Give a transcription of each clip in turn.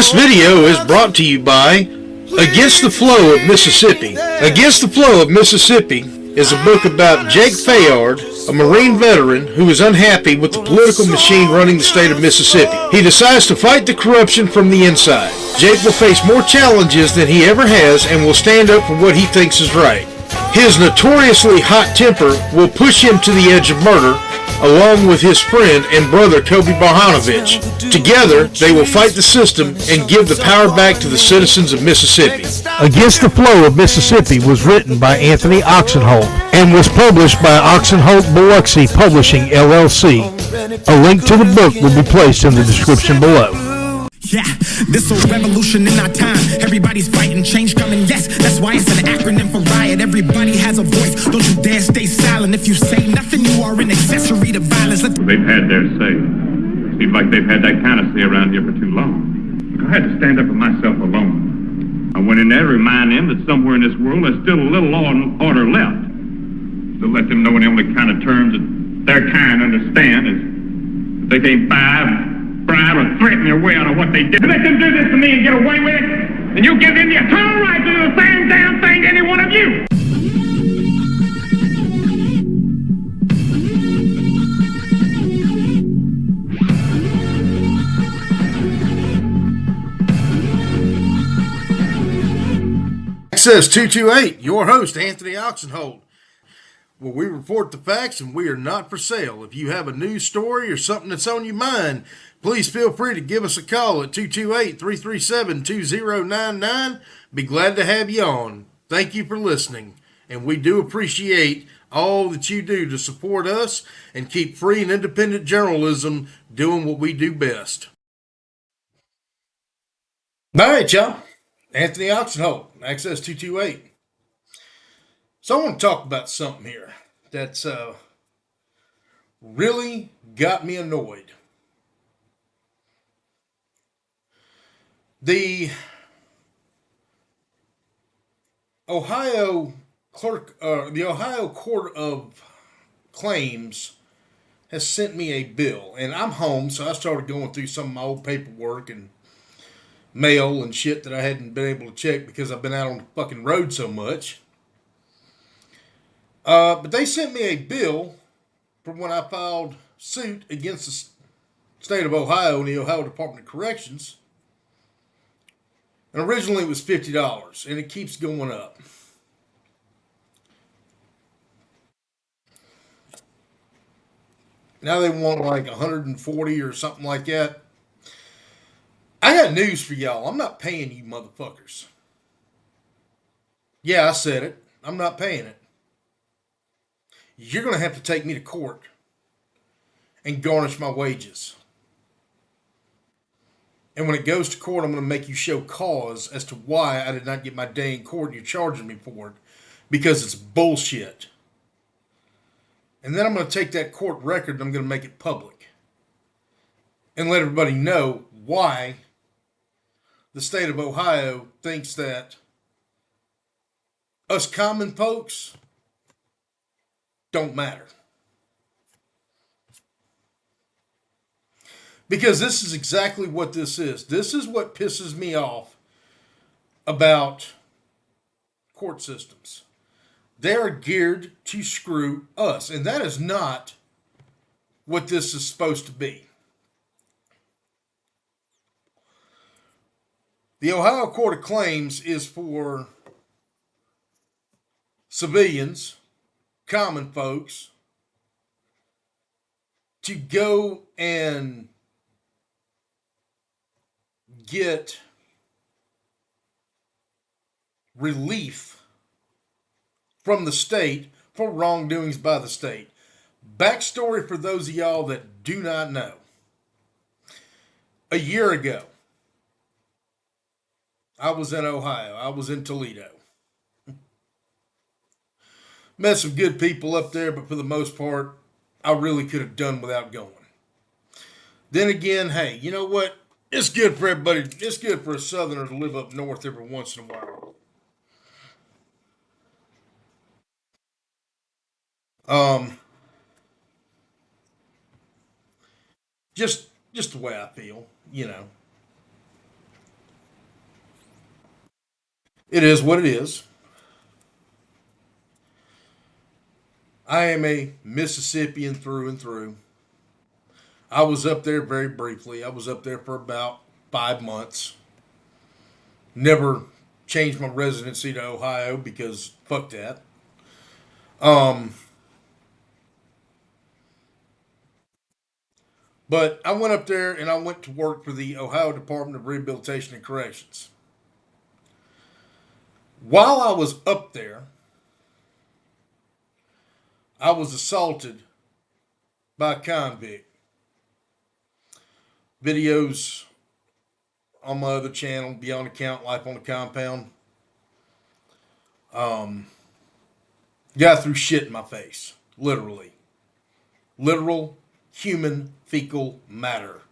This video is brought to you by Against the Flow of Mississippi. Against the Flow of Mississippi is a book about Jake Fayard, a Marine veteran who is unhappy with the political machine running the state of Mississippi. He decides to fight the corruption from the inside. Jake will face more challenges than he ever has and will stand up for what he thinks is right. His notoriously hot temper will push him to the edge of murder, along with his friend and brother Kobe Barhanovich. Together, they will fight the system and give the power back to the citizens of Mississippi. Against the Flow of Mississippi was written by Anthony Oksenholt and was published by Oksenholt Biloxi Publishing, LLC. A link to the book will be placed in the description below. Yeah, this a revolution in our time. Everybody's fighting, change coming, yes. That's why it's an acronym for riot. Everybody has a voice. Don't you dare stay silent. If you say nothing, you are an accessory to violence. They've had their say. Seems like they've had that kind of say around here for too long. I had to stand up for myself alone. I went in there to remind them that somewhere in this world there's still a little law and order left. To let them know in the only kind of terms that their kind understand is that they can't bribe or threaten their way out of what they did. Let them do this to me and get away with it, and you give them the eternal right to do the same damn thing to any one of you. Access 228, your host, Anthony Oksenholt, where we report the facts and we are not for sale. If you have a news story or something that's on your mind, please feel free to give us a call at 228-337-2099. Be glad to have you on. Thank you for listening, and we do appreciate all that you do to support us and keep free and independent journalism doing what we do best. All right, y'all. Anthony Oksenholt, Access 228. So I want to talk about something here that's really got me annoyed. The Ohio Court of Claims has sent me a bill, and I'm home, so I started going through some of my old paperwork and mail and shit that I hadn't been able to check because I've been out on the fucking road so much. But they sent me a bill from when I filed suit against the state of Ohio and the Ohio Department of Corrections. And originally it was $50, and it keeps going up. Now they want like $140 or something like that. I got news for y'all. I'm not paying you motherfuckers. Yeah, I said it. I'm not paying it. You're going to have to take me to court and garnish my wages. And when it goes to court, I'm going to make you show cause as to why I did not get my day in court and you're charging me for it, because it's bullshit. And then I'm going to take that court record and I'm going to make it public and let everybody know why the state of Ohio thinks that us common folks don't matter. Because this is exactly what this is. This is what pisses me off about court systems. They're geared to screw us. And that is not what this is supposed to be. The Ohio Court of Claims is for civilians, common folks, to go and get relief from the state for wrongdoings by the state. Backstory for those of y'all that do not know. A year ago, I was in Ohio. I was in Toledo. Met some good people up there, but for the most part, I really could have done without going. Then again, hey, you know what? It's good for everybody. It's good for a Southerner to live up north every once in a while. Just the way I feel, you know. It is what it is. I am a Mississippian through and through. I was up there very briefly. I was up there for about 5 months. Never changed my residency to Ohio because fuck that. Um, but I went up there and I went to work for the Ohio Department of Rehabilitation and Corrections. While I was up there, I was assaulted by a convict. Videos on my other channel, Beyond Account, Life on the Compound. Guy threw shit in my face. Literally. Literal human fecal matter.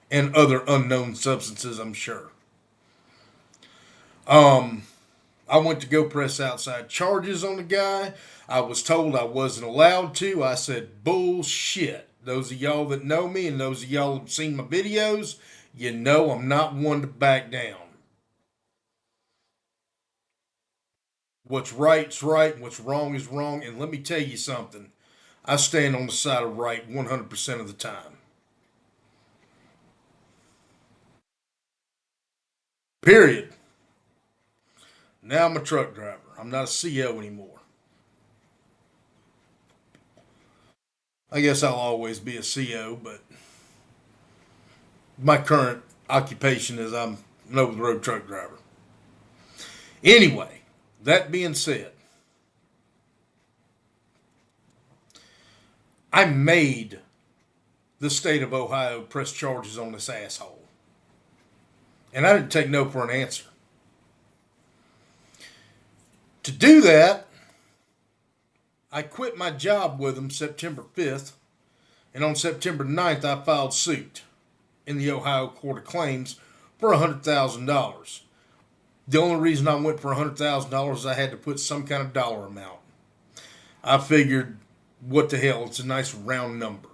And other unknown substances, I'm sure. I went to go press outside charges on the guy. I was told I wasn't allowed to. I said, bullshit. Those of y'all that know me and those of y'all that have seen my videos, you know I'm not one to back down. What's right's right, and what's wrong is wrong. And let me tell you something. I stand on the side of right 100% of the time. Period. Now I'm a truck driver. I'm not a CO anymore. I guess I'll always be a CO, but my current occupation is I'm an over-the-road truck driver. Anyway, that being said, I made the state of Ohio press charges on this asshole. And I didn't take no for an answer. To do that, I quit my job with them September 5th, and on September 9th I filed suit in the Ohio Court of Claims for $100,000. The only reason I went for $100,000 is I had to put some kind of dollar amount. I figured, what the hell, it's a nice round number.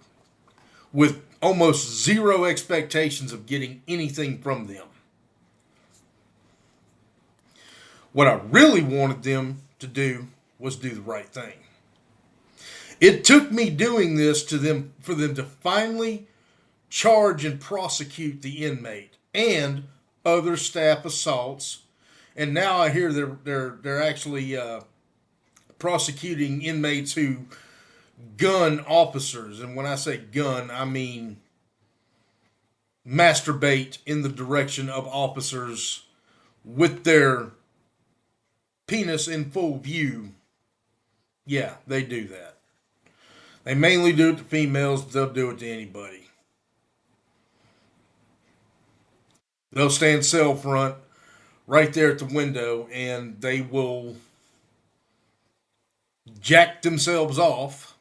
With almost zero expectations of getting anything from them. What I really wanted them to do was do the right thing. It took me doing this to them for them to finally charge and prosecute the inmate and other staff assaults. And now I hear they're actually prosecuting inmates who gun officers. And when I say gun, I mean masturbate in the direction of officers with their penis in full view. Yeah, they do that. They mainly do it to females, but they'll do it to anybody. They'll stand cell front right there at the window and they will jack themselves off.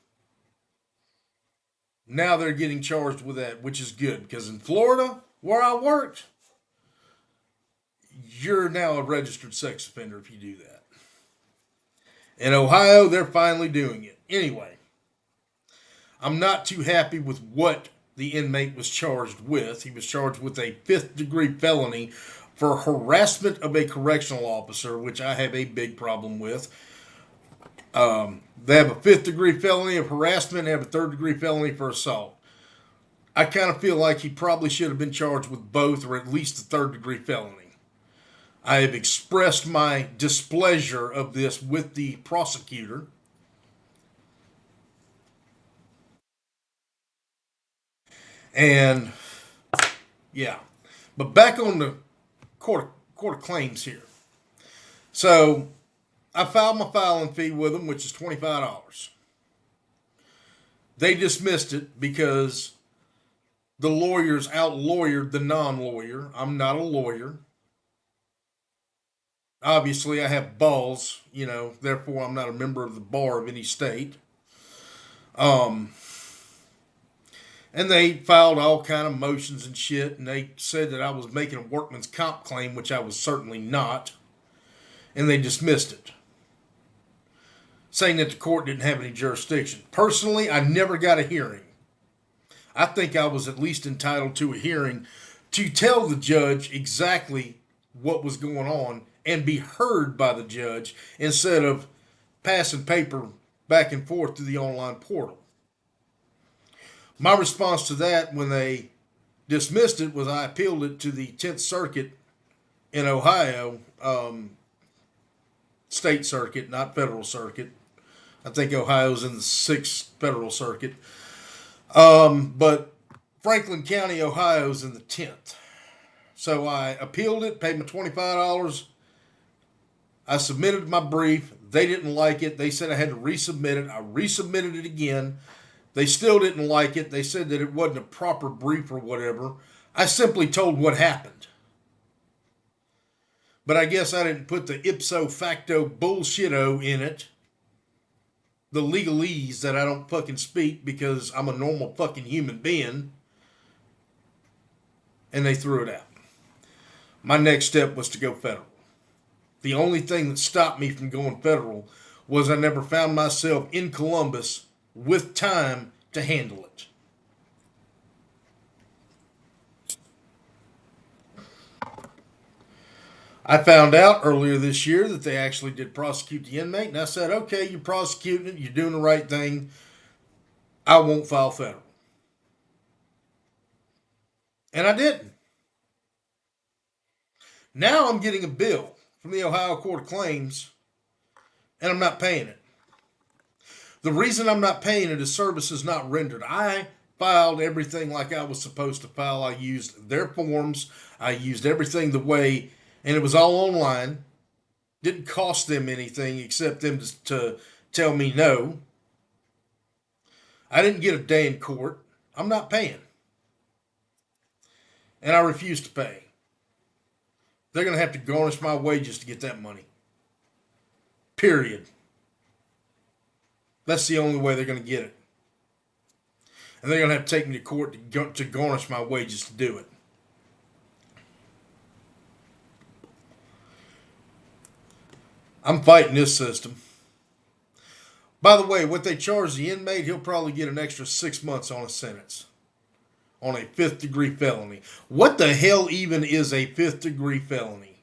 Now they're getting charged with that, which is good because in Florida, where I worked, you're now a registered sex offender if you do that. In Ohio, they're finally doing it. Anyway, I'm not too happy with what the inmate was charged with. He was charged with a 5th-degree felony for harassment of a correctional officer, which I have a big problem with. They have a 5th-degree felony of harassment and have a 3rd-degree felony for assault. I kind of feel like he probably should have been charged with both or at least the 3rd-degree felony. I have expressed my displeasure of this with the prosecutor. And, yeah. But back on the court of claims here. So, I filed my filing fee with them, which is $25. They dismissed it because the lawyers out-lawyered the non-lawyer. I'm not a lawyer. Obviously, I have balls, therefore I'm not a member of the bar of any state. And they filed all kind of motions and shit, and they said that I was making a workman's comp claim, which I was certainly not. And they dismissed it, saying that the court didn't have any jurisdiction. Personally, I never got a hearing. I think I was at least entitled to a hearing to tell the judge exactly what was going on and be heard by the judge instead of passing paper back and forth through the online portal. My response to that when they dismissed it was I appealed it to the 10th Circuit in Ohio, state circuit, not federal circuit. I think Ohio's in the 6th federal circuit. But Franklin County, Ohio's in the 10th. So I appealed it, paid my $25. I submitted my brief. They didn't like it. They said I had to resubmit it. I resubmitted it again. They still didn't like it. They said that it wasn't a proper brief or whatever. I simply told what happened. But I guess I didn't put the ipso facto bullshit-o in it. The legalese that I don't fucking speak because I'm a normal fucking human being. And they threw it out. My next step was to go federal. The only thing that stopped me from going federal was I never found myself in Columbus with time to handle it. I found out earlier this year that they actually did prosecute the inmate, and I said, okay, you're prosecuting it, you're doing the right thing. I won't file federal. And I didn't. Now I'm getting a bill from the Ohio Court of Claims, and I'm not paying it. The reason I'm not paying it is services not rendered. I filed everything like I was supposed to file. I used their forms. I used everything the way, and it was all online. Didn't cost them anything except them to tell me no. I didn't get a day in court. I'm not paying. And I refuse to pay. They're going to have to garnish my wages to get that money. Period. That's the only way they're going to get it. And they're going to have to take me to court to garnish my wages to do it. I'm fighting this system. By the way, what they charge the inmate, he'll probably get an extra 6 months on a sentence. On a 5th degree felony. What the hell even is a 5th degree felony?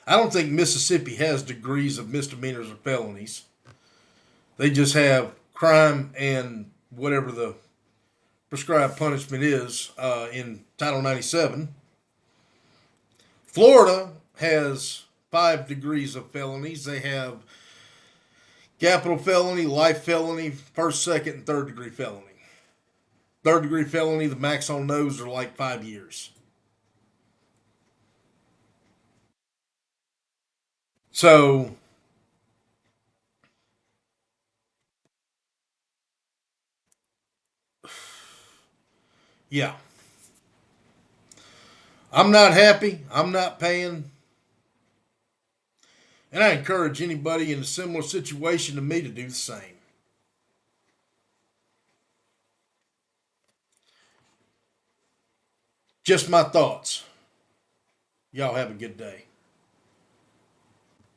I don't think Mississippi has degrees of misdemeanors or felonies. They just have crime and whatever the prescribed punishment is in Title 97. Florida has 5 degrees of felonies. They have capital felony, life felony, 1st, 2nd, and 3rd degree felony. 3rd degree felony, the max on those are like 5 years. So, yeah. I'm not happy. I'm not paying. And I encourage anybody in a similar situation to me to do the same. Just my thoughts. Y'all have a good day.